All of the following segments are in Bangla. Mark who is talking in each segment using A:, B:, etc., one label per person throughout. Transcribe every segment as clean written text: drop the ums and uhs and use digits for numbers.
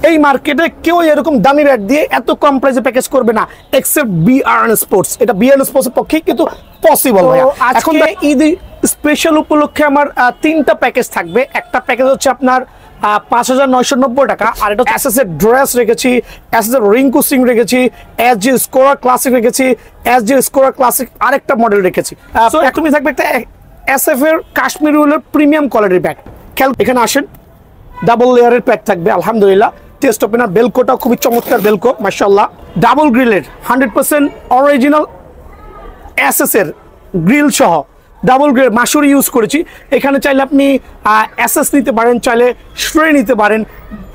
A: এই মার্কেটে কেউ এরকম দামি ব্যাট দিয়ে এত কম প্রাইসে প্যাকেজ করবে না এক্সেপ্ট বিআরএন স্পোর্টস। এটা বিআরএন স্পোর্টসের পক্ষে কিন্তু পসিবল। এখন ঈদ স্পেশাল উপলক্ষে আমার তিনটা প্যাকেজ থাকবে। একটা প্যাকেজ হচ্ছে আপনার ৫,৯৯০ টাকা, আর এটা হচ্ছে এসএস এর ড্রেস রেখেছি, এসএস এর রিংকু সিং রেখেছি, এসজি স্কোরার ক্লাসিক রেখেছি, এসজি স্কোরার ক্লাসিক আরেকটা মডেল রেখেছি। তো তুমি থাকবে একটা এসএফ এর কাশ্মীরি উলের প্রিমিয়াম কোয়ালিটির ব্যাগ। খেয়াল এখানে আসেন, ডাবল লেয়ারের প্যাক থাকবে আলহামদুলিল্লাহ। টেস্ট ওপেনার বেলকোটা খুবই চমৎকার বেলকো মাশাআল্লাহ। ডাবল গ্রিলের 100% অরিজিনাল এসএস এর গ্রিল সহ ডাবল গ্রিল মাসুরি ইউজ করেছি। এখানে চাইলে আপনি এসএস নিতে পারেন, চাইলে স্প্রে নিতে পারেন,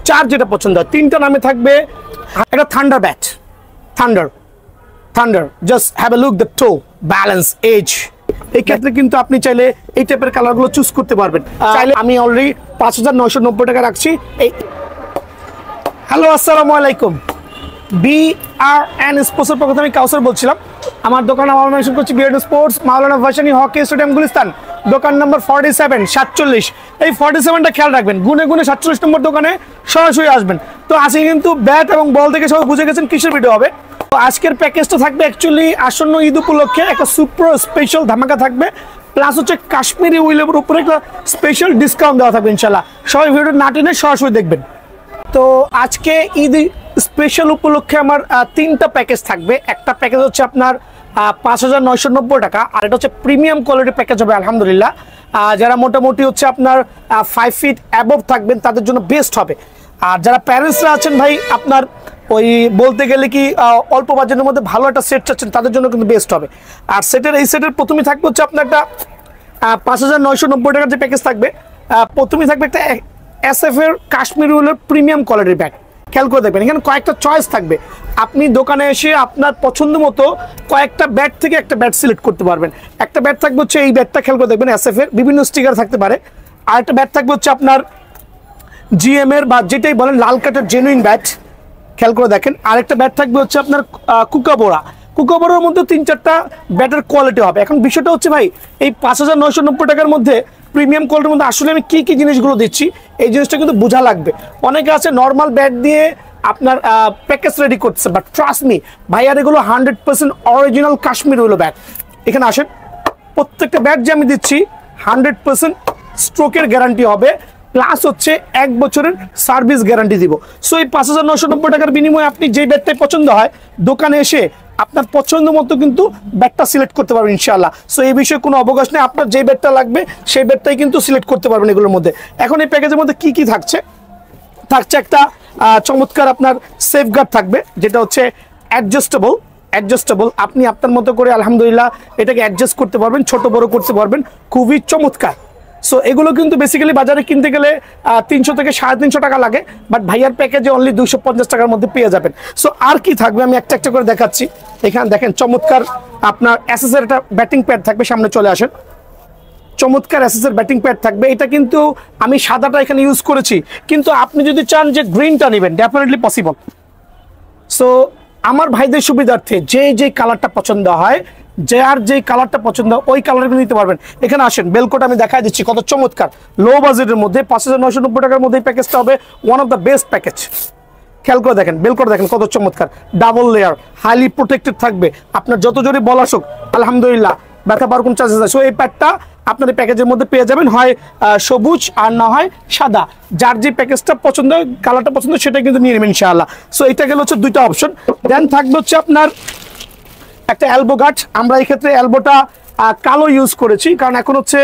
A: চার যেটা পছন্দ হয়। তিনটা নামে থাকবে। একটা thunder bat, thunder just have a look the toe balance edge. এই ক্ষেত্রে কিন্তু আপনি চাইলে এই টাইপের কালারগুলো চুজ করতে পারবেন। চাইলে আমি অলরেডি ৫,৯৯০ টাকা রাখছি। এই হ্যালো আসসালামু আলাইকুম, বিআরএন স্পোর্টসের পক্ষ থেকে আমি কাউসার বলছিলাম। আমার দোকান আমার মেনশন করছি বিআরএন স্পোর্টস, মাওলানা ভাসানী হকি স্টেডিয়াম গুলিস্তান, দোকান নম্বর 47 এই 47টা খেয়াল রাখবেন। গুনে 47 নম্বর দোকানে সরাসরি আসবেন। তো আজকে কিন্তু ব্যাট এবং বল থেকে সবাই বুঝে গেছেন কিসের ভিডিও হবে। তো আজকের প্যাকেজটা থাকবে অ্যাকচুয়ালি আসন্ন ঈদ উপলক্ষে একটা সুপার স্পেশাল ধামাকা থাকবে, প্লাস হচ্ছে কাশ্মীরি উইলের উপরে একটা স্পেশাল ডিসকাউন্ট দেওয়া থাকবে ইনশাল্লাহ। সবাই ভিডিও না টেনে সরাসরি দেখবেন। তো আজকে ঈদ স্পেশাল উপলক্ষে আমার তিনটা প্যাকেজ থাকবে। একটা প্যাকেজ হচ্ছে আপনার ৫,৯৯০ টাকা, আর এটা হচ্ছে প্রিমিয়াম কোয়ালিটির প্যাকেজ হবে আলহামদুলিল্লাহ। যারা মোটামুটি হচ্ছে আপনার 5 ফিট অ্যাবভ থাকবেন তাদের জন্য বেস্ট হবে। আর যারা প্যারেন্টসরা আছেন ভাই, আপনার ওই বলতে গেলে কি অল্প বাজেটের মধ্যে ভালো একটা সেট চাচ্ছেন, তাদের জন্য কিন্তু বেস্ট হবে। আর এই সেটের প্রথমেই থাকবে হচ্ছে আপনার একটা ৫,৯৯০ টাকার যে প্যাকেজ থাকবে, প্রথমেই থাকবে একটা এসএফ এর কাশ্মীরি উলের প্রিমিয়াম কোয়ালিটির ব্যাগ। খেয়াল করে দেখবেন, এখানে কয়েকটা চয়েস থাকবে। আপনি দোকানে এসে আপনার পছন্দ মতো কয়েকটা ব্যাট থেকে একটা ব্যাট সিলেক্ট করতে পারবেন। একটা ব্যাট থাকবে হচ্ছে এই ব্যাটটা, খেয়াল করে দেখবেন এসএফ এর বিভিন্ন স্টিকার থাকতে পারে। আর একটা ব্যাট থাকবে হচ্ছে আপনার জিএম এর বা যেটাই বলেন লাল কাঠের জেনুইন ব্যাট, খেয়াল করে দেখেন। আরেকটা ব্যাট থাকবে হচ্ছে আপনার কুকাবোরার মধ্যে 3-4টা ব্যাটের কোয়ালিটি হবে। এখন বিষয়টা হচ্ছে ভাই, এই ৫,৯৯০ টাকার মধ্যে প্রিমিয়াম কোয়ালিটির মধ্যে আসলে আমি কি জিনিসগুলো দিচ্ছি এই জিনিসটা কিন্তু বোঝা লাগবে। অনেকে আছে নর্মাল ব্যাট দিয়ে আপনার প্যাকেজ রেডি করছে, বাট ট্রাস্ট মি ভাইয়ার এগুলো 100% অরিজিনাল কাশ্মীর উল ব্যাট। এখানে আসেন, প্রত্যেকটা ব্যাট যে আমি দিচ্ছি 100% স্ট্রোকের গ্যারান্টি হবে, প্লাস হচ্ছে 1 বছরের সার্ভিস গ্যারান্টি দিব। সো এই ৫,৯৯০ টাকার বিনিময়ে আপনি যে ব্যাটটাই পছন্দ হয় দোকানে এসে আপনার পছন্দ মতো কিন্তু ব্যাটটা সিলেক্ট করতে পারবেন ইনশাআল্লাহ। সো এই বিষয়ে কোনো অবকাশ নেই, আপনার যে ব্যাটটা লাগবে সেই ব্যাটটাই কিন্তু সিলেক্ট করতে পারবেন এগুলোর মধ্যে। এখন এই প্যাকেজের মধ্যে কি থাকছে একটা চমৎকার আপনার সেফগার্ড থাকবে, যেটা হচ্ছে অ্যাডজাস্টেবল। আপনি আপনার মতো করে আলহামদুলিল্লাহ এটাকে অ্যাডজাস্ট করতে পারবেন, ছোট বড় করতে পারবেন, খুবই চমৎকার। সো এগুলো কিন্তু বেসিক্যালি বাজারে কিনতে গেলে 300 থেকে 350 টাকা লাগে, বাট ভাইয়ার প্যাকেজে অনলি 250 টাকার মধ্যে পেয়ে যাবেন। সো আর কি থাকবে আমি একটা করে দেখাচ্ছি। এখানে দেখেন চমৎকার আপনার এসএস এর একটা ব্যাটিং প্যাড থাকবে, সামনে চলে আসেন। চমৎকার এসএস এর ব্যাটিং প্যাড থাকবে। এটা কিন্তু আমি সাদাটা এখানে ইউজ করেছি, কিন্তু আপনি যদি চান যে গ্রিনটা নেবেন ডেফিনেটলি পসিবল। সো আমার ভাইদের সুবিধার্থে যে কালারটা পছন্দ হয়, যে কালারটা পছন্দ ওই কালারটা নিতে পারবেন। এখানে আসেন, বেলকোটা আমি দেখাই দিচ্ছি কত চমৎকার। লো বাজেটের মধ্যে ৫,৯৯০ টাকার মধ্যে এই প্যাকেজটা হবে one of the best package. খেয়াল করে দেখেন, বেলকোটা দেখেন কত চমৎকার, ডাবল লেয়ার, হাইলি প্রোটেক্টেড থাকবে। আপনার যত জোরে বল আসুক আলহামদুলিল্লাহ ব্যথা পাওয়ার কোনো চান্সেস আছে। সো এই প্যাডটা আপনার এই প্যাকেজের মধ্যে পেয়ে যাবেন, হয় সবুজ আর না হয় সাদা। যার যে প্যাকেজটা পছন্দ, কালারটা পছন্দ সেটা কিন্তু নিয়ে নেবেন ইনশাআল্লাহ। সো এটা গেল হচ্ছে 2টা অপশন। দেন থাকবে হচ্ছে আপনার একটা এলবো গার্ড। আমরা এই ক্ষেত্রে এলবোটা কালো ইউজ করেছি, কারণ এখন হচ্ছে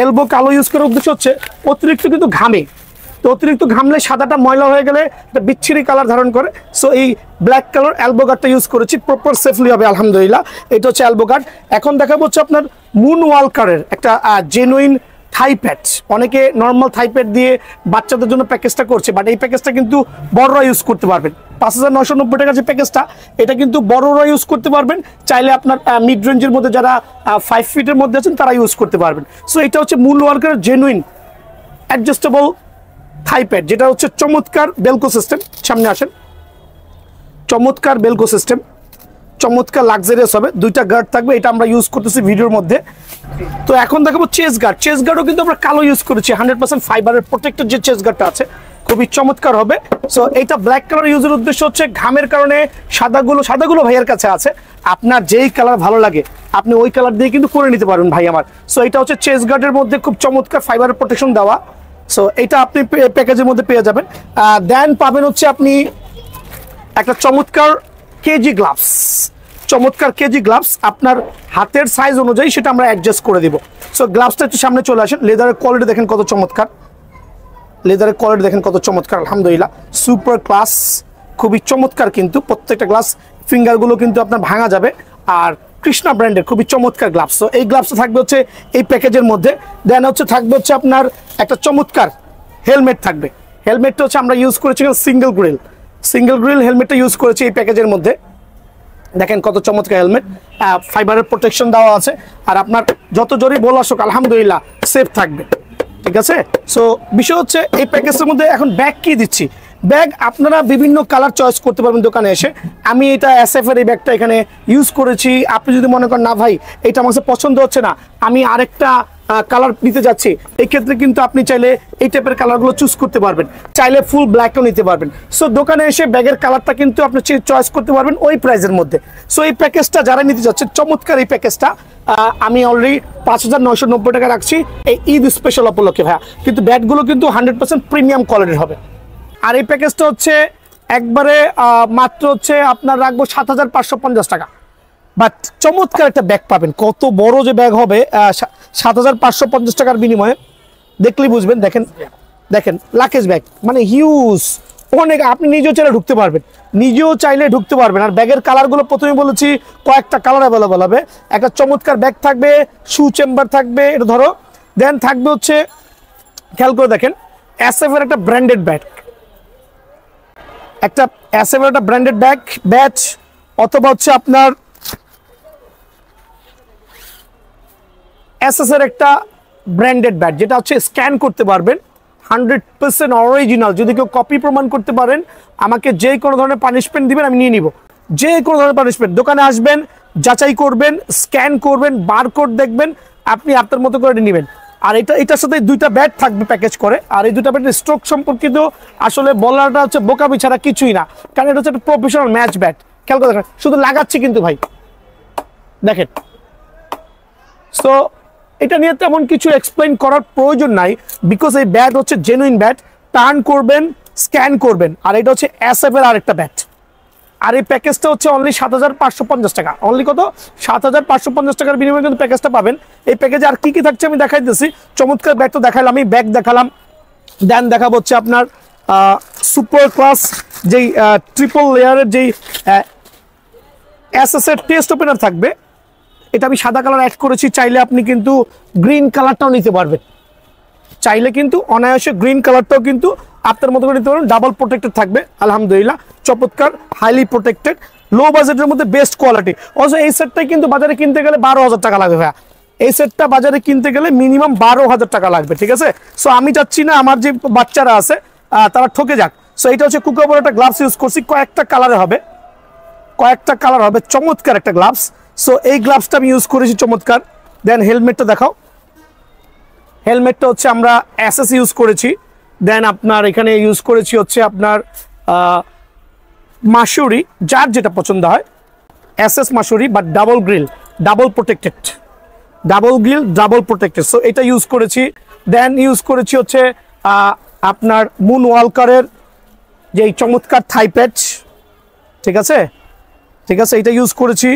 A: এলবো কালো ইউজ করার উদ্দেশ্য হচ্ছে অতিরিক্ত কিন্তু ঘামে, তো অতিরিক্ত ঘামলে সাদাটা ময়লা হয়ে গেলে একটা বিচ্ছিরি কালার ধারণ করে। সো এই ব্ল্যাক কালার এলবো গার্ডটা ইউজ করেছি, প্রপার সেফলি হবে আলহামদুলিল্লাহ। এটা হচ্ছে এলবো গার্ড। এখন দেখাবো হচ্ছে আপনার মুন ওয়ালকারের একটা জেনুইন থাই প্যাড। অনেকে নর্মাল থাই প্যাড দিয়ে বাচ্চাদের জন্য প্যাকেজটা করছে, বাট এই প্যাকেজটা কিন্তু বড়রা ইউজ করতে পারবেন। ৫,৯৯০ টাকার যে প্যাকেজটা, এটা কিন্তু বড়রা ইউজ করতে পারবেন, চাইলে আপনার মিড রেঞ্জের মধ্যে যারা 5 ফিটের মধ্যে আছেন তারা ইউজ করতে পারবেন। সো এটা হচ্ছে মুন ওয়ালকারের জেনুইন অ্যাডজাস্টেবল থাই প্যাড, যেটা হচ্ছে চমৎকার বেলকো সিস্টেম। সামনে আসেন, চমৎকার বেলকো সিস্টেম, চমৎকার লাক্সারিয়াস হবে। 2টা গার্ড থাকবে, এটা আমরা ইউজ করতেছি ভিডিওর মধ্যে। তো এখন দেখাবো চেস গার্ডও কিন্তু আমরা কালো ইউজ করেছি, 100% ফাইবারের প্রোটেক্টেড যে চেস গার্ডটা আছে খুবই চমৎকার হবে। সো এইটা ব্ল্যাক কালার ইউজের উদ্দেশ্য হচ্ছে ঘামের কারণে সাদাগুলো ভাইয়ের কাছে আছে, আপনার যেই কালার ভালো লাগে আপনি ওই কালার দিয়ে কিন্তু করে নিতে পারবেন ভাই আমার। সো এটা হচ্ছে চেস্ট গার্ডের মধ্যে খুব চমৎকার ফাইবার প্রোটেকশন দেওয়া। সো এটা আপনি প্যাকেজের মধ্যে পেয়ে যাবেন। দেন পাবেন হচ্ছে আপনি একটা চমৎকার কেজি গ্লাভস, আপনার হাতের সাইজ অনুযায়ী সেটা আমরা অ্যাডজাস্ট করে দিব। সো গ্লাভসটা একটু সামনে চলে আসেন। লেদারের কোয়ালিটি দেখেন কত চমৎকার, আলহামদুলিল্লাহ সুপার ক্লাস, খুবই চমৎকার। কিন্তু প্রত্যেকটা গ্লাস ফিঙ্গারগুলো কিন্তু আপনার ভাঙা যাবে, আর কৃষ্ণা ব্র্যান্ডের খুবই চমৎকার গ্লাভস। তো এই গ্লাভসটা থাকবে হচ্ছে এই প্যাকেজের মধ্যে। দেন থাকবে হচ্ছে আপনার একটা চমৎকার হেলমেট থাকবে। হেলমেটটা হচ্ছে আমরা ইউজ করেছি সিঙ্গেল গ্রিল হেলমেটটা ইউজ করেছি এই প্যাকেজের মধ্যে। দেখেন কত চমৎকার হেলমেট, ফাইবারের প্রোটেকশন দেওয়া আছে, আর আপনার যত জোরই বল আসুক আলহামদুলিল্লাহ সেফ থাকবে, ঠিক আছে। সো বিষয় হচ্ছে এই প্যাকেজের মধ্যে এখন ব্যাগ কি দিচ্ছি। ব্যাগ আপনারা বিভিন্ন কালার চয়েস করতে পারবেন দোকানে এসে। আমি এটা SF এর এই ব্যাগটা এখানে ইউজ করেছি। আপনি যদি মনে করেন না ভাই এটা আমার কাছে পছন্দ হচ্ছে না, আমি আরেকটা কালার নিতে যাচ্ছি, এই ক্ষেত্রে কিন্তু আপনি চাইলে এই টাইপের কালারগুলো চুজ করতে পারবেন, চাইলে ফুল ব্ল্যাকও নিতে পারবেন। সো দোকানে এসে ব্যাগের কালারটা কিন্তু আপনি চয়েস করতে পারবেন ওই প্রাইসের মধ্যে। সো এই প্যাকেজটা যারা নিতে যাচ্ছে চমৎকার এই প্যাকেজটা আমি অলরেডি 5,990 টাকা রাখছি এই ঈদ স্পেশাল উপলক্ষে ভাইয়া। কিন্তু ব্যাগগুলো কিন্তু 100% প্রিমিয়াম কোয়ালিটির হবে। আর এই প্যাকেজটা হচ্ছে একবারে মাত্র হচ্ছে আপনার রাখবো 7,550 টাকা। বাট চমৎকার একটা ব্যাগ পাবেন, কত বড় যে ব্যাগ হবে 7,550 টাকার বিনিময়ে দেখলেই বুঝবেন। দেখেন লাকেজ ব্যাগ মানে হিউজ, অনেক, আপনি নিজেও চাইলে ঢুকতে পারবেন। আর ব্যাগের কালারগুলো প্রথমে বলেছি কয়েকটা কালার অ্যাভেলেবল হবে। একটা চমৎকার ব্যাগ থাকবে, শু চেম্বার থাকবে, এটা ধরো। দেন থাকবে হচ্ছে খেয়াল করে দেখেন SF এর একটা ব্র্যান্ডেড ব্যাচ, অথবা হচ্ছে আপনার SS এর একটা ব্র্যান্ডেড ব্যাট, যেটা হচ্ছে স্ক্যান করতে পারবেন 100% অরিজিনাল। যদি কেউ কপি প্রমাণ করতে পারেন আমাকে যে কোনো ধরনের পানিশমেন্ট দিবেন, আমি নিয়ে নিব। যে কোনো ধরনের পানিশমেন্ট, দোকানে আসবেন, যাচাই করবেন, স্ক্যান করবেন, বারকোড দেখবেন, আপনি আপনার মতো করে নেবেন। আর এটার সাথে দুইটা ব্যাট থাকবে প্যাকেজ করে। আর এই দুটা ব্যাটের স্ট্রোক সম্পর্কিত আসলে বলাটা হচ্ছে বোকামি ছাড়া কিছুই না, কারণ এটা হচ্ছে একটা প্রফেশনাল ম্যাচ ব্যাট। খেয়াল করে দেখেন, শুধু লাগাচ্ছি কিন্তু ভাই দেখেন। সো এটা নিয়ে তেমন কিছু এক্সপ্লেইন করার প্রয়োজন নাই, বিকজ এই ব্যাট হচ্ছে জেনুইন ব্যাট। টার্ন করবেন, স্ক্যান করবেন। আর এটা হচ্ছে SF এর আরেকটা ব্যাট। আর এই প্যাকেজটা হচ্ছে অনলি 7,550 টাকা। অনলি কত? 7,550 টাকার বিনিময়ে কিন্তু প্যাকেজটা পাবেন। এই প্যাকেজে আর কি থাকছে আমি দেখাই দিচ্ছি। চমৎকার ব্যাগ তো দেখালাম, আমি ব্যাগ দেখালাম। দেন দেখাবো হচ্ছে আপনার সুপার ক্লাস যেই ট্রিপল লেয়ারের যেই SS এর টেস্ট ওপেনার থাকবে। এটা আমি সাদা কালার অ্যাড করেছি, চাইলে আপনি কিন্তু গ্রিন কালারটাও নিতে পারবেন, চাইলে কিন্তু অনায়াসে গ্রিন কালারটাও কিন্তু আপনার মতো করে নিতে পারবেন। ডাবল প্রোটেক্টেড থাকবে আলহামদুলিল্লাহ, চমৎকার, হাইলি প্রোটেক্টেড, লো বাজেটের মধ্যে বেস্ট কোয়ালিটি। অবশ্য এই সেটটাই কিন্তু বাজারে কিনতে গেলে 12,000 টাকা লাগবে ভাইয়া। এই সেটটা বাজারে কিনতে গেলে মিনিমাম 12,000 টাকা লাগবে, ঠিক আছে। সো আমি চাচ্ছি না আমার যে বাচ্চারা আছে তারা ঠকে যাক। সো এটা হচ্ছে কুকাবর একটা গ্লাভস ইউজ করছি, কয়েকটা কালার হবে, চমৎকার একটা গ্লাভস। সো এই গ্লাভসটা আমি ইউজ করেছি চমৎকার। দেন হেলমেটটা দেখাও। হেলমেটটা হচ্ছে আমরা SS ইউজ করেছি। দেন আপনার এখানে ইউজ করেছি হচ্ছে আপনার মাসুরি, যার যেটা পছন্দ হয়, SS Masuri, but double grill, double protected. So এটা ইউজ করেছি। দেন ইউজ করেছি হচ্ছে আপনার মুন ওয়ালকারের যেই চমৎকার থাই প্যাচ, ঠিক আছে, এটা ইউজ করেছি,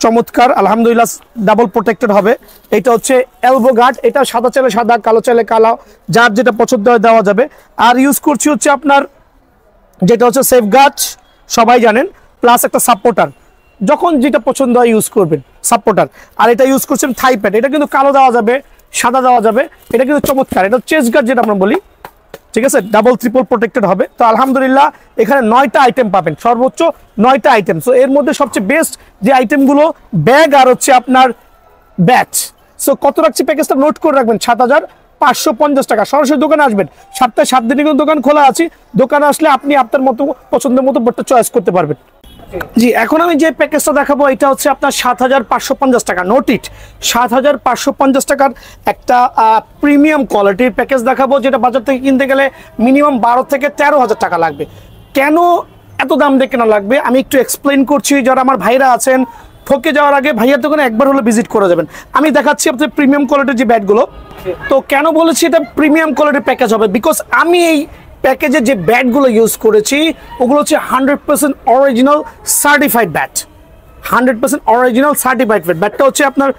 A: চমৎকার আলহামদুলিল্লাহ, ডাবল প্রোটেক্টেড হবে। এটা হচ্ছে এলবো গার্ড, এটা সাদা চাইলে সাদা, কালো চাইলে কালো, যার যেটা পছন্দ হয় দেওয়া যাবে। আর ইউজ করছি হচ্ছে আপনার যেটা হচ্ছে সেফ গার্ড, সবাই জানেন, প্লাস একটা সাপোর্টার, যখন যেটা পছন্দ হয় ইউজ করবেন সাপোর্টার। আর এটা ইউজ করছেন থাই প্যাড, এটা কিন্তু কালো দেওয়া যাবে, সাদা দেওয়া যাবে, এটা কিন্তু চমৎকার। এটা চেস্ট গার্ড যেটা আমরা বলি, ঠিক আছে, ডাবল ট্রিপল প্রোটেক্টেড হবে। তো আলহামদুলিল্লাহ এখানে 9টা আইটেম পাবেন, সর্বোচ্চ 9টা আইটেম। সো এর মধ্যে সবচেয়ে বেস্ট যে আইটেমগুলো ব্যাগ আর হচ্ছে আপনার ব্যাচ। সো কত রাখছি প্যাকেজটা নোট করে রাখবেন, 7,550 টাকা। সরাসরি দোকানে আসবেন, সপ্তাহে 7 দিনই কিন্তু দোকান খোলা আছে। দোকানে আসলে আপনি আপনার মতো পছন্দের মতো বোর্ডটা চয়েস করতে পারবেন। জি, এখন আমি যে প্যাকেজটা দেখাবো এটা হচ্ছে আপনার ৭৫৫০ টাকা, নোটিট ৭৫৫০ টাকার একটা প্রিমিয়াম কোয়ালিটির প্যাকেজ দেখাবো, যেটা বাজার থেকে কিনতে গেলে মিনিমাম ১২ থেকে ১৩ হাজার টাকা লাগবে। কেন এত দাম দিয়ে কেনা লাগবে আমি একটু এক্সপ্লেন করছি। যারা আমার ভাইরা আছেন, ঠকে যাওয়ার আগে ভাইয়ার দোকানে একবার হলো ভিজিট করে যাবেন। আমি দেখাচ্ছি আপনাদের প্রিমিয়াম কোয়ালিটির যে ব্যাটগুলো। তো কেন বলেছি এটা প্রিমিয়াম কোয়ালিটির প্যাকেজ হবে, বিকজ আমি এই প্যাকেজে যে ব্যাটগুলো ইউজ করেছি ওগুলো হচ্ছে 100% original certified bat, 100% original certified bat. ব্যাটটা হচ্ছে আপনার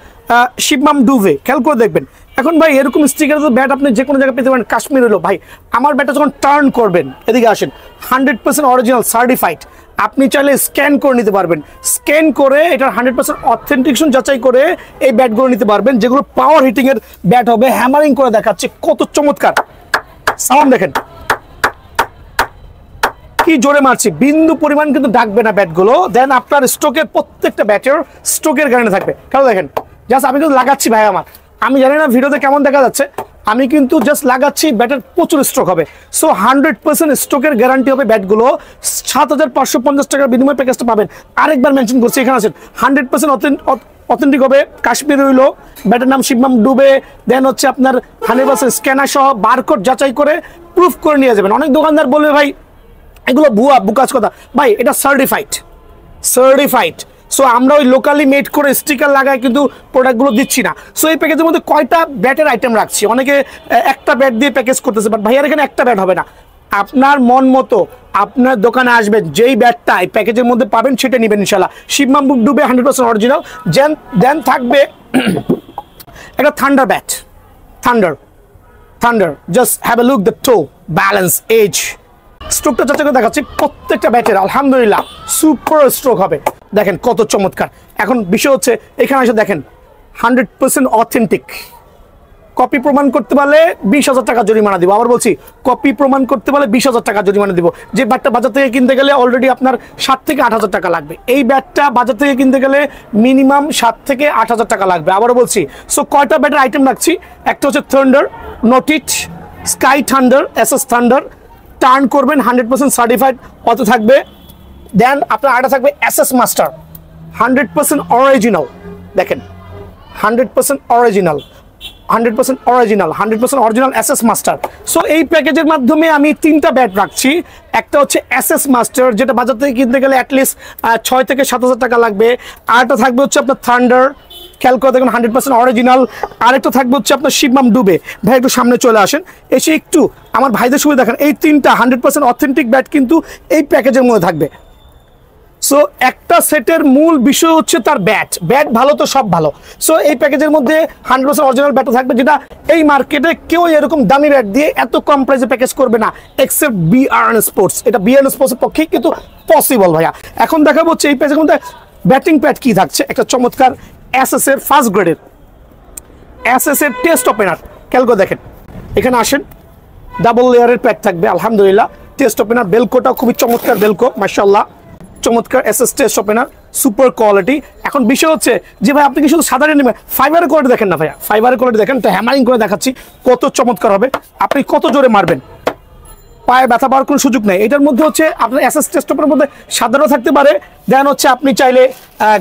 A: শিবমাম ডুভে, খেয়াল করে দেখবেন। এখন ভাই এরকম স্টিকার ব্যাট আপনি যে কোনো জায়গায় পেতে পারেন, কাশ্মীর হলো ভাই। আমার ব্যাটটা যখন টার্ন করবেন, এদিকে আসেন, 100% অরিজিনাল সার্টিফাইড। আপনি চাইলে স্ক্যান করে নিতে পারবেন, স্ক্যান করে এটার 100% অথেন্টিকেশন যাচাই করে এই ব্যাটগুলো নিতে পারবেন, যেগুলো পাওয়ার হিটিংয়ের ব্যাট হবে। হ্যামারিং করে দেখাচ্ছে কত চমৎকার সাউন্ড, দেখেন কি জোরে মারছি, বিন্দু পরিমাণ কিন্তু ডাকবে না ব্যাটগুলো। দেন আপনার স্ট্রোকের প্রত্যেকটা ব্যাটের স্ট্রোকের গ্যারান্টি থাকবে। কেন দেখেন, জাস্ট আমি কিন্তু লাগাচ্ছি ভাই, আমি জানি না ভিডিওতে কেমন দেখা যাচ্ছে, আমি কিন্তু জাস্ট লাগাচ্ছি, ব্যাটের প্রচুর স্ট্রোক হবে। সো 100% স্ট্রোকের গ্যারান্টি হবে ব্যাটগুলো। ৭৫৫০ টাকার বিনিময় প্যাকেজটা পাবেন। আরেকবার মেনশন করছি, এখানে আছেন 100% অথেন্টিক হবে, কাশ্মীর হইলো, ব্যাটের নাম শিবমাম ডুবে। দেন হচ্ছে আপনার 100% স্ক্যানার সহ বারকোড যাচাই করে প্রুফ করে নিয়ে যাবেন। অনেক দোকানদার বলবে ভাই এগুলো ভুয়া, বুকাজ কথা। ভাই এটা সার্টিফাইড, সার্টিফাইড। সো আমরা ওই লোকালি মেড করে স্টিকার লাগায় কিন্তু প্রোডাক্টগুলো দিচ্ছি না। সো এই প্যাকেজের মধ্যে কয়টা ব্যাটের আইটেম রাখছি, অনেকে একটা ব্যাট দিয়ে প্যাকেজ করতেছে, বাট ভাইয়ার এখানে একটা ব্যাট হবে না। আপনার মন মতো আপনার দোকানে আসবেন, যেই ব্যাটটা এই প্যাকেজের মধ্যে পাবেন সেটা নেবেন ইনশাল্লাহ। শিবমাম ডুবে 100% অরিজিনাল। দেন থাকবে একটা thunder bat, thunder just have a look the toe balance edge. স্ট্রোকটা চাচা করে দেখাচ্ছি, প্রত্যেকটা ব্যাটের আলহামদুলিল্লাহ সুপার স্ট্রোক হবে। দেখেন কত চমৎকার। এখন বিষয় হচ্ছে এখানে এসে দেখেন 100% অথেন্টিক। কপি প্রমাণ করতে পারলে 20,000 টাকা জরিমানা দিব। আবার বলছি, কপি প্রমাণ করতে পারলে 20,000 টাকা জরিমানা দিব। যে ব্যাটটা বাজার থেকে কিনতে গেলে অলরেডি আপনার 7 থেকে 8,000 টাকা লাগবে, এই ব্যাটটা বাজার থেকে কিনতে গেলে মিনিমাম 7 থেকে 8,000 টাকা লাগবে। আবারও বলছি, সো কয়টা ব্যাটের আইটেম রাখছি, একটা হচ্ছে থান্ডার, নোটিট, sky thunder, SS thunder, turn করবেন 100% সার্টিফাইড অত থাকবে। দেন আপনার আরেকটা থাকবে এসএস মাস্টার, 100% অরিজিনাল। দেখেন 100% original, 100% original SS master. So এই প্যাকেজের মাধ্যমে আমি 3টা ব্যাট রাখছি। একটা হচ্ছে এসএস মাস্টার, যেটা বাজার থেকে কিনতে গেলে অ্যাটলিস্ট 6 থেকে 7,000 টাকা লাগবে। আরেকটা থাকবে হচ্ছে আপনার থান্ডার, খেয়াল করে দেখুন 100% অরিজিনাল। আরেকটা থাকবে হচ্ছে আপনার শিবমাম ডুবে। ভাই একটু সামনে চলে আসেন, এসে একটু আমার ভাইদের সুবিধা দেখেন। এই 3টা 100% অথেন্টিক ব্যাট কিন্তু এই প্যাকেজের মধ্যে থাকবে। সো একটা সেটের মূল বিষয় হচ্ছে তার ব্যাট, ব্যাট ভালো তো সব ভালো। সো এই প্যাকেজের মধ্যে 100% অরিজিনাল ব্যাট থাকবে, যেটা এই মার্কেটে কেউ এরকম দামি ব্যাট দিয়ে এত কম প্রাইসে প্যাকেজ করবে না, এক্সেপ্ট বিআরএন স্পোর্টস। এটা বিআরএন স্পোর্টসের পক্ষেই কিন্তু পসিবল ভাইয়া। এখন দেখাবো হচ্ছে এই প্যাকেজের মধ্যে ব্যাটিং প্যাড কি থাকছে। একটা চমৎকার এসএস এর ফার্স্ট গ্রেডের এসএস এর টেস্ট ওপেনার, খেয়াল করে দেখেন। এখানে আসেন, ডাবল লেয়ারের প্যাড থাকবে আলহামদুলিল্লাহ। টেস্ট ওপেনার, বেলকোটা খুবই চমৎকার বেলকো, মাশাআল্লাহ, চমৎকার SS test opener, super quality. এখন বিষয় হচ্ছে যে ভাই আপনি কি শুধু সাধারণ নেবেন, ফাইবারের কোয়ালিটি দেখেন না ভাইয়া, ফাইবারের কোয়ালিটি দেখেন। তো হ্যামারিং করে দেখাচ্ছি কত চমৎকার হবে, আপনি কত জোরে মারবেন, পায়ে ব্যথা পাওয়ার কোনো সুযোগ নেই। এটার মধ্যে হচ্ছে আপনার এসএস টেস্ট ওপেনার মধ্যে সাধারণ থাকতে পারে। দেন হচ্ছে আপনি চাইলে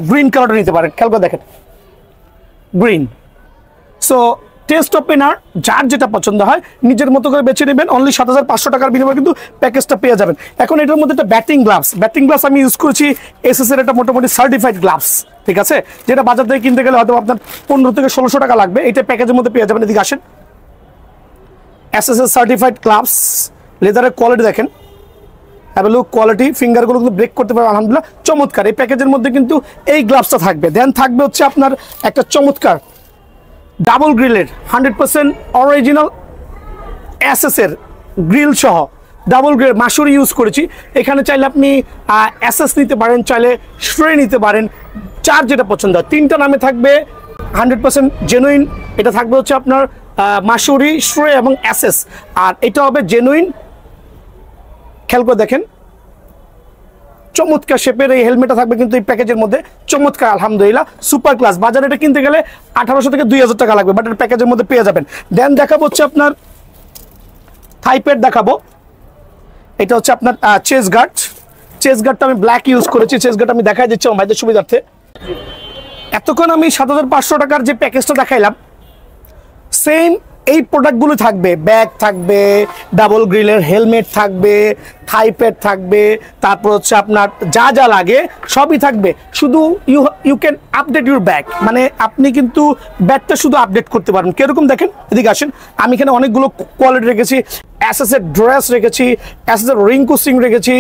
A: গ্রিন কালারটা নিতে পারেন, খেয়াল করে দেখেন গ্রিন। সো টেস্ট ওপেনার যার যেটা পছন্দ হয় নিজের মতো করে বেছে নেবেন। অনলি 7,500 টাকার বিনিময়ে কিন্তু প্যাকেজটা পেয়ে যাবেন। এখন এটার মধ্যে একটা ব্যাটিং গ্লাভস আমি ইউজ করেছি এসএস এর, এটা মোটামুটি সার্টিফাইড গ্লাভস, ঠিক আছে, যেটা বাজার থেকে কিনতে গেলে হয়তো আপনার 15 থেকে 1600 টাকা লাগবে, এটা প্যাকেজের মধ্যে পেয়ে যাবেন। এদিকে আসেন, এসএস এর সার্টিফাইড গ্লাভস, লেদারের কোয়ালিটি দেখেন, হ্যাভ এ লুক কোয়ালিটি, ফিঙ্গারগুলো কিন্তু ব্রেক করতে পারবে আলহামদুলিল্লাহ, চমৎকার। এই প্যাকেজের মধ্যে কিন্তু এই গ্লাভসটা থাকবে। দেন থাকবে হচ্ছে আপনার একটা চমৎকার ডাবল গ্রিলের 100% অরিজিনাল এসএস এর গ্রিল সহ ডাবল গ্রিল মাসুরি ইউজ করেছি। এখানে চাইলে আপনি এসএস নিতে পারেন, চাইলে শ্রে নিতে পারেন, চার যেটা পছন্দ হয়। 3টা নামে থাকবে 100% জেনুইন। এটা থাকবে হচ্ছে আপনার মাসুরি, শ্রে এবং এসএস। আর এটা হবে জেনুইন, খেয়াল করে দেখেন চমৎকার শেপের এই হেলমেটটা থাকবে কিন্তু এই প্যাকেজের মধ্যে, চমৎকার আলহামদুলিল্লাহ, সুপার ক্লাস। বাজারে এটা কিনতে গেলে 1800 থেকে 2000 টাকা লাগবে, বাট এটা প্যাকেজের মধ্যে পেয়ে যাবেন। দেন দেখাবো হচ্ছে আপনার থাই প্যাড দেখাবো। এটা হচ্ছে আপনার চেস্ট চেস্ট গার্ডটা আমি ব্ল্যাক ইউজ করেছি। চেস্ট গার্ড আমি দেখাই দিচ্ছি আমার ভাইদের সুবিধার্থে। এতক্ষণ আমি 7,500 টাকার যে প্যাকেজটা দেখাইলাম, সেম এই প্রোডাক্টগুলো থাকবে। ব্যাগ থাকবে, ডাবল গ্রিলের হেলমেট থাকবে, থাই প্যাড থাকবে, তারপর হচ্ছে আপনার যা যা লাগে সবই থাকবে। শুধু you can update your bag, মানে আপনি কিন্তু ব্যাগটা শুধু আপডেট করতে পারবেন। কিরকম দেখেন, এদিকে আসেন। আমি এখানে অনেকগুলো কোয়ালিটি রেখেছি। এসএসের ড্রেস রেখেছি, এসএসের রিঙ্কু সিং রেখেছি,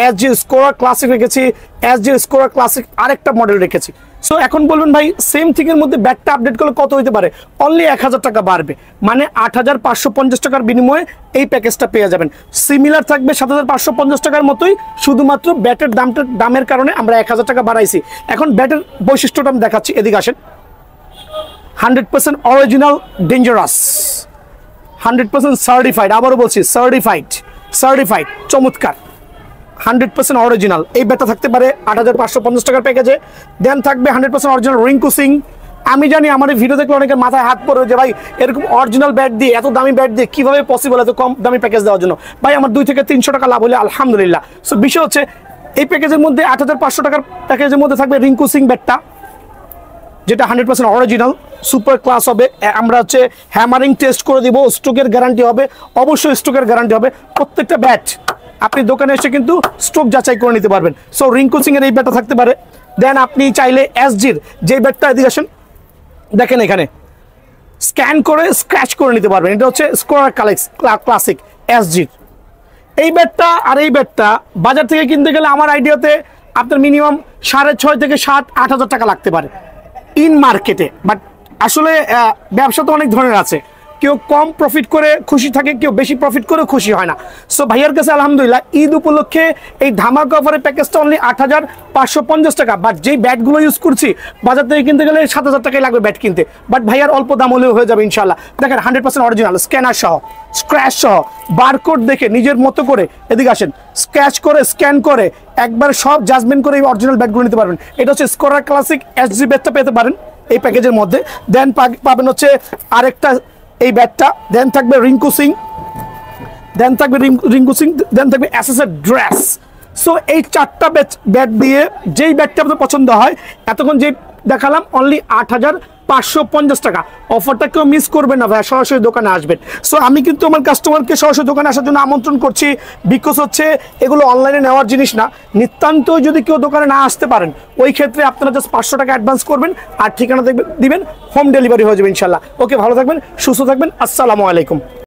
A: এসজি স্কোরার ক্লাসিক রেখেছি, এসজি স্কোরার ক্লাসিক আরেকটা মডেল রেখেছি। সো এখন বলবেন ভাই সেম থিংয়ের মধ্যে ব্যাগটা আপডেট করলে কত হতে পারে? অনলি 1,000 টাকা বাড়বে, মানে 8,550 টাকার বিনিময়ে এই প্যাকেজটা পেয়ে যাবেন। সিমিলার থাকবে 7,550 টাকার মতোই, শুধুমাত্র ব্যাটের দামের কারণে আমরা 1,000 টাকা বাড়াইছি। এখন ব্যাটের বৈশিষ্ট্যটা আমি দেখাচ্ছি, এদিকে আসেন। 100% অরিজিনাল ডেঞ্জারাস, 100% সার্টিফাইড, আবারও বলছি সার্টিফাইড, চমৎকার, 100% অরিজিনাল। এই ব্যাটটা থাকতে পারে 8,550 টাকার প্যাকেজে। দেন থাকবে 100% অরিজিনাল রিঙ্কু সিং। আমি জানি আমার এই ভিডিও দেখলে অনেকের মাথায় হাত পড়বে যে ভাই এরকম অরিজিনাল ব্যাট দিয়ে, এত দামি ব্যাট দিয়ে কীভাবে পসিবল এত কম দামি প্যাকেজ দেওয়ার জন্য? ভাই আমার 2 থেকে 300 টাকা লাভ হলে আলহামদুলিল্লাহ। সো বিষয় হচ্ছে এই প্যাকেজের মধ্যে 8,500 টাকার প্যাকেজের মধ্যে থাকবে রিঙ্কু সিং ব্যাটটা, যেটা 100% অরিজিনাল, সুপার ক্লাস হবে। আমরা হচ্ছে হ্যামারিং টেস্ট করে দিব, স্ট্রোকের গ্যারান্টি হবে, অবশ্যই স্ট্রোকের গ্যারান্টি হবে। প্রত্যেকটা ব্যাট আপনি দোকানে এসে কিন্তু স্ট্রোক যাচাই করে নিতে পারবেন। সো রিঙ্কু সিং এর এই ব্যাটটা থাকতে পারে। দেন আপনি চাইলে এসজির যে ব্যাটটা, এদিকে আসেন, দেখেন এখানে স্ক্যান করে স্ক্র্যাচ করে নিতে পারবেন। এটা হচ্ছে স্কোরার ক্লাসিক এসজির এই ব্যাটটা। আর এই ব্যাটটা বাজার থেকে কিনতে গেলে আমার আইডিয়াতে আপনার মিনিমাম 6,500 থেকে 7,000-8,000 টাকা লাগতে পারে ইন মার্কেটে। বাট আসলে ব্যবসা তো অনেক ধরনের আছে, কেউ কম প্রফিট করে খুশি থাকে, কেউ বেশি প্রফিট করে খুশি হয় না। সো ভাইয়ার কাছে আলহামদুলিল্লাহ ঈদ উপলক্ষে এই ধামাকা অফারের প্যাকেজটা অনলি 8,550 টাকা। বাট যেই ব্যাটগুলো ইউজ করছি বাজার থেকে কিনতে গেলে 7,000 টাকাই লাগবে ব্যাট কিনতে। বাট ভাইয়ার অল্প দাম হলেও হয়ে যাবে ইনশাল্লাহ। দেখেন 100% অরিজিনাল, স্ক্যানার সহ, স্ক্র্যাচ সহ, বারকোড দেখে নিজের মতো করে, এদিকে আসেন, স্ক্র্যাচ করে স্ক্যান করে একবার সব জাজমেন্ট করে এই অরিজিনাল ব্যাটগুলো নিতে পারবেন। এটা হচ্ছে স্কোরার ক্লাসিক এসজি ব্যাটটা পেতে পারেন এই প্যাকেজের মধ্যে। দেন পাবেন হচ্ছে আরেকটা এই ব্যাটটা। দেন থাকবে রিঙ্কু সিং, দেন থাকবে এসএসের ড্রেস। সো এই 4টা ব্যাট দিয়ে যেই ব্যাটটা আপনার পছন্দ হয়, এতক্ষণ যে দেখালাম অনলি 8,550 টাকা। অফারটা কেউ মিস করবেন না ভাই, সরাসরি দোকানে আসবেন। সো আমি কিন্তু আমার কাস্টমারকে সরাসরি দোকানে আসার জন্য আমন্ত্রণ করছি, বিকজ হচ্ছে এগুলো অনলাইনে নেওয়ার জিনিস না। নিতান্ত যদি কেউ দোকানে না আসতে পারেন, ওই ক্ষেত্রে আপনারা জাস্ট 500 টাকা অ্যাডভান্স করবেন আর ঠিকানা দিবেন, হোম ডেলিভারি হয়ে যাবে ইনশাল্লাহ। ওকে, ভালো থাকবেন, সুস্থ থাকবেন, আসসালামু আলাইকুম।